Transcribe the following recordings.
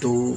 2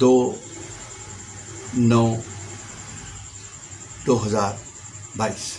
2022।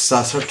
67।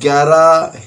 11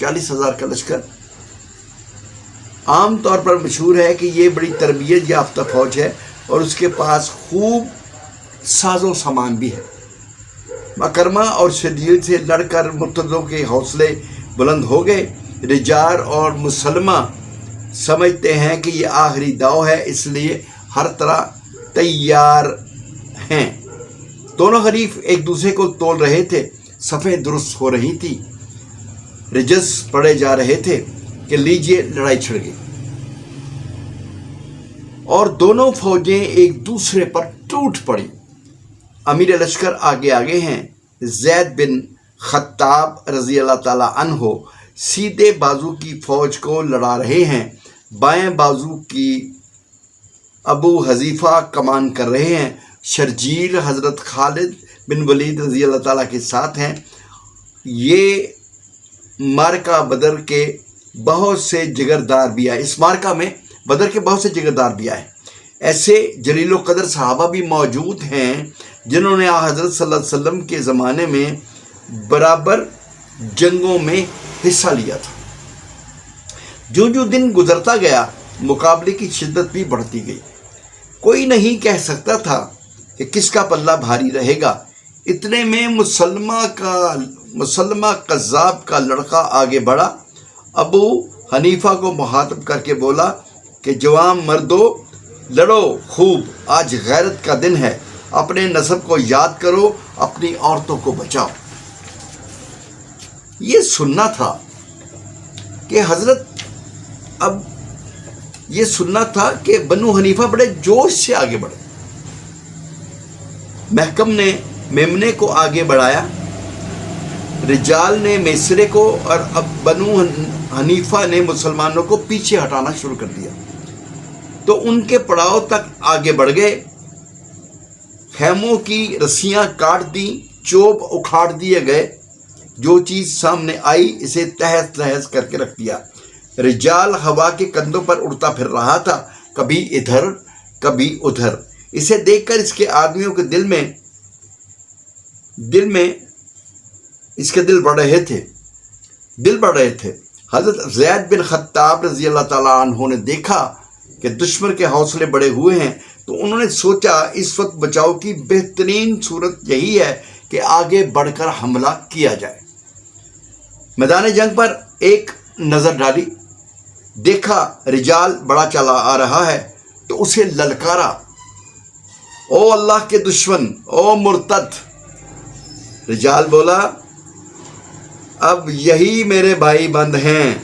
40,000 کا لشکر عام طور پر مشہور ہے کہ یہ بڑی تربیت یافتہ فوج ہے اور اس کے پاس خوب ساز و سامان بھی ہے۔ مکرمہ اور شدیل سے لڑ کر مرتدوں کے حوصلے بلند ہو گئے۔ رجال اور مسلمہ سمجھتے ہیں کہ یہ آخری داؤ ہے، اس لیے ہر طرح تیار ہیں۔ دونوں حریف ایک دوسرے کو تول رہے تھے، صفیں درست ہو رہی تھی، رجز پڑے جا رہے تھے کہ لیجیے لڑائی چھڑ گئی اور دونوں فوجیں ایک دوسرے پر ٹوٹ پڑی۔ امیر لشکر آگے ہیں، زید بن خطاب رضی اللہ تعالی عنہ سیدھے بازو کی فوج کو لڑا رہے ہیں، بائیں بازو کی ابو حذیفہ کمان کر رہے ہیں، شرجیل حضرت خالد بن ولید رضی اللہ تعالیٰ کے ساتھ ہیں۔ یہ مارکہ بدر کے بہت سے جگردار بھی آئے، اس مارکہ میں بدر کے بہت سے جگردار بھی آئے۔ ایسے جلیل و قدر صحابہ بھی موجود ہیں جنہوں نے حضرت صلی اللہ علیہ وسلم کے زمانے میں برابر جنگوں میں حصہ لیا تھا۔ جو دن گزرتا گیا مقابلے کی شدت بھی بڑھتی گئی۔ کوئی نہیں کہہ سکتا تھا کہ کس کا پلہ بھاری رہے گا۔ اتنے میں مسلمہ قذاب کا لڑکا آگے بڑھا، ابو حنیفہ کو مخاطب کر کے بولا کہ جوان مردو لڑو خوب، آج غیرت کا دن ہے، اپنے نسب کو یاد کرو، اپنی عورتوں کو بچاؤ۔ یہ سننا تھا کہ بنو حنیفہ بڑے جوش سے آگے بڑھے۔ محکم نے میمنے کو آگے بڑھایا، رجال نے میسرے کو، اور اب بنو حنیفہ نے مسلمانوں کو پیچھے ہٹانا شروع کر دیا تو ان کے پڑاؤ تک آگے بڑھ گئے۔ خیموں کی رسیاں کاٹ دیں، چوب اکھاڑ دیے گئے، جو چیز سامنے آئی اسے تہس تہس کر کے رکھ دیا۔ رجال ہوا کے کندھوں پر اڑتا پھر رہا تھا، کبھی ادھر کبھی ادھر۔ اسے دیکھ کر اس کے آدمیوں کے دل میں اس کے دل بڑھ رہے تھے۔ حضرت زید بن خطاب رضی اللہ تعالیٰ عنہ نے دیکھا کہ دشمن کے حوصلے بڑے ہوئے ہیں تو انہوں نے سوچا اس وقت بچاؤ کی بہترین صورت یہی ہے کہ آگے بڑھ کر حملہ کیا جائے۔ میدان جنگ پر ایک نظر ڈالی، دیکھا رجال بڑا چلا آ رہا ہے تو اسے للکارا، او اللہ کے دشمن، او مرتد۔ رجال بولا، اب یہی میرے بھائی بند ہیں۔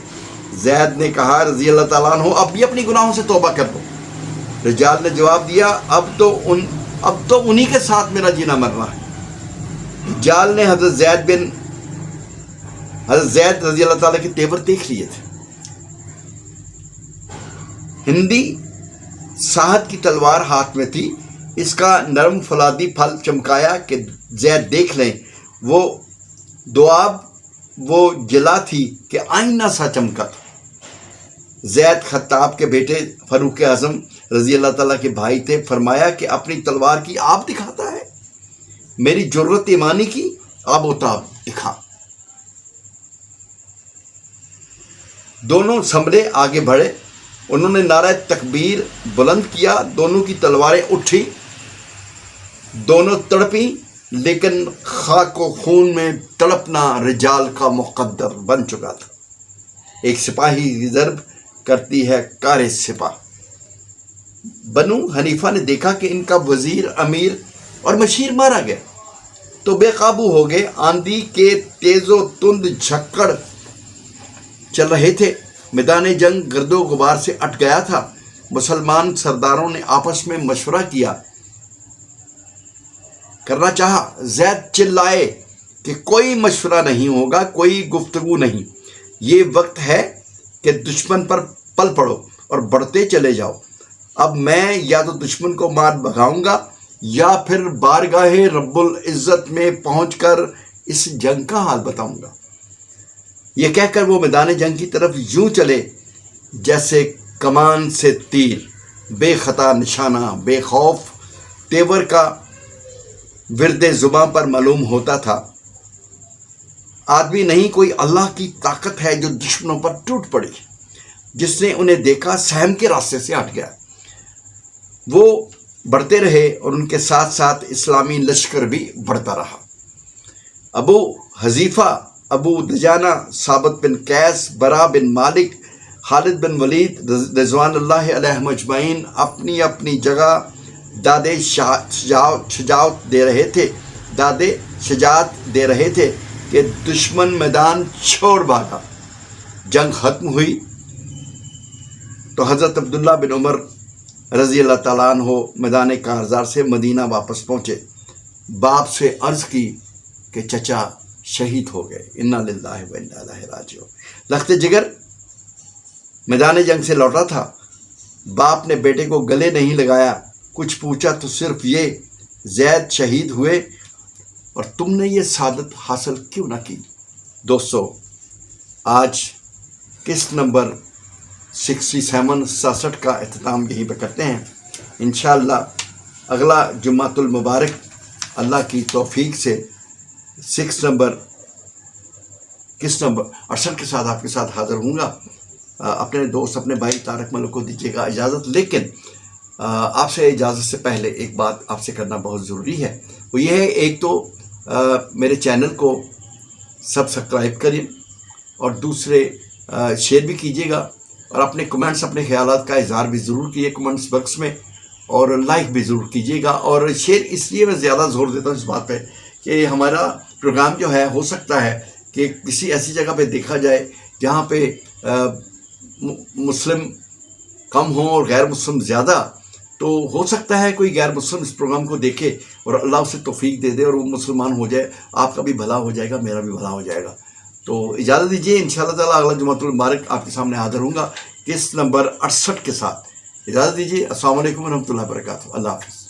زید نے کہا رضی اللہ تعالیٰ عنہ، اب بھی اپنی گناہوں سے توبہ کر دو۔ رجال نے جواب دیا، اب تو انہی کے ساتھ میرا جینا مرنا ہے۔ رجال نے حضرت زید رضی اللہ تعالیٰ کے تیور دیکھ لیے تھے۔ ہندی ساحت کی تلوار ہاتھ میں تھی، اس کا نرم فولادی پھل چمکایا کہ زید دیکھ لیں۔ وہ دواب وہ جلا تھی کہ آئینہ سا چمکا تھا۔ زید خطاب کے بیٹے فاروق اعظم رضی اللہ تعالیٰ کے بھائی تھے۔ فرمایا کہ اپنی تلوار کی آب دکھاتا ہے، میری جرت ایمانی کی آب و تاب دکھا۔ دونوں سنبھلے آگے بڑھے، انہوں نے نعرہ تکبیر بلند کیا، دونوں کی تلواریں اٹھی، دونوں تڑپیں، لیکن خاک و خون میں تڑپنا رجال کا مقدر بن چکا تھا۔ ایک سپاہی کی ضرب کرتی ہے کار سپاہ۔ بنو حنیفہ نے دیکھا کہ ان کا وزیر، امیر اور مشیر مارا گیا تو بے قابو ہو گئے۔ آندھی کے تیز و تند جھکڑ چل رہے تھے، میدان جنگ گرد و غبار سے اٹ گیا تھا۔ مسلمان سرداروں نے آپس میں مشورہ کرنا چاہا۔ زید چلائے کہ کوئی مشورہ نہیں ہوگا، کوئی گفتگو نہیں، یہ وقت ہے کہ دشمن پر پل پڑو اور بڑھتے چلے جاؤ۔ اب میں یا تو دشمن کو مار بھگاؤں گا یا پھر بارگاہ رب العزت میں پہنچ کر اس جنگ کا حال بتاؤں گا۔ یہ کہہ کر وہ میدان جنگ کی طرف یوں چلے جیسے کمان سے تیر، بے خطا نشانہ، بے خوف تیور کا ورد زباں پر معلوم ہوتا تھا۔ آدمی نہیں، کوئی اللہ کی طاقت ہے جو دشمنوں پر ٹوٹ پڑی، جس نے انہیں دیکھا سہم کے راستے سے ہٹ گیا۔ وہ بڑھتے رہے اور ان کے ساتھ ساتھ اسلامی لشکر بھی بڑھتا رہا۔ ابو حذیفہ، ابو دجانہ، ثابت بن قیس، برا بن مالک، خالد بن ولید رضوان اللہ علیہم اجمعین اپنی اپنی جگہ دادے شجاعت دے رہے تھے کہ دشمن میدان چھوڑ بھاگا۔ جنگ ختم ہوئی تو حضرت عبداللہ بن عمر رضی اللہ تعالیٰ عنہ میدان کارزار سے مدینہ واپس پہنچے۔ باپ سے عرض کی کہ چچا شہید ہو گئے، انا للہ و انا الیہ راجعون۔ لخت جگر میدان جنگ سے لوٹا تھا، باپ نے بیٹے کو گلے نہیں لگایا، کچھ پوچھا تو صرف یہ، زید شہید ہوئے اور تم نے یہ سعادت حاصل کیوں نہ کی؟ دوستو، آج قسط نمبر 67 کا اختتام یہیں پہ کرتے ہیں۔ انشاءاللہ اگلا جمعۃ المبارک اللہ کی توفیق سے قسط نمبر 68 کے ساتھ آپ کے ساتھ حاضر ہوں گا۔ اپنے دوست، اپنے بھائی طارق ملک کو دیجیے گا اجازت، لیکن آپ سے اجازت سے پہلے ایک بات آپ سے کرنا بہت ضروری ہے، وہ یہ ہے، ایک تو میرے چینل کو سبسکرائب کریں اور دوسرے شیئر بھی کیجیے گا، اور اپنے کمنٹس، اپنے خیالات کا اظہار بھی ضرور کیجیے کمنٹس باکس میں، اور لائک بھی ضرور کیجیے گا۔ اور شیئر اس لیے میں زیادہ زور دیتا ہوں اس بات پہ کہ ہمارا پروگرام جو ہے، ہو سکتا ہے کہ کسی ایسی جگہ پہ دیکھا جائے جہاں پہ مسلم کم ہوں اور غیر مسلم زیادہ، تو ہو سکتا ہے کوئی غیر مسلم اس پروگرام کو دیکھے اور اللہ اسے توفیق دے دے اور وہ مسلمان ہو جائے، آپ کا بھی بھلا ہو جائے گا، میرا بھی بھلا ہو جائے گا۔ تو اجازت دیجیے، انشاءاللہ تعالیٰ اگلا جمعۃ المبارک آپ کے سامنے حاضر ہوں گا قسط نمبر 68 کے ساتھ۔ اجازت دیجیے، السلام علیکم ورحمۃ اللہ وبرکاتہ، اللہ حافظ۔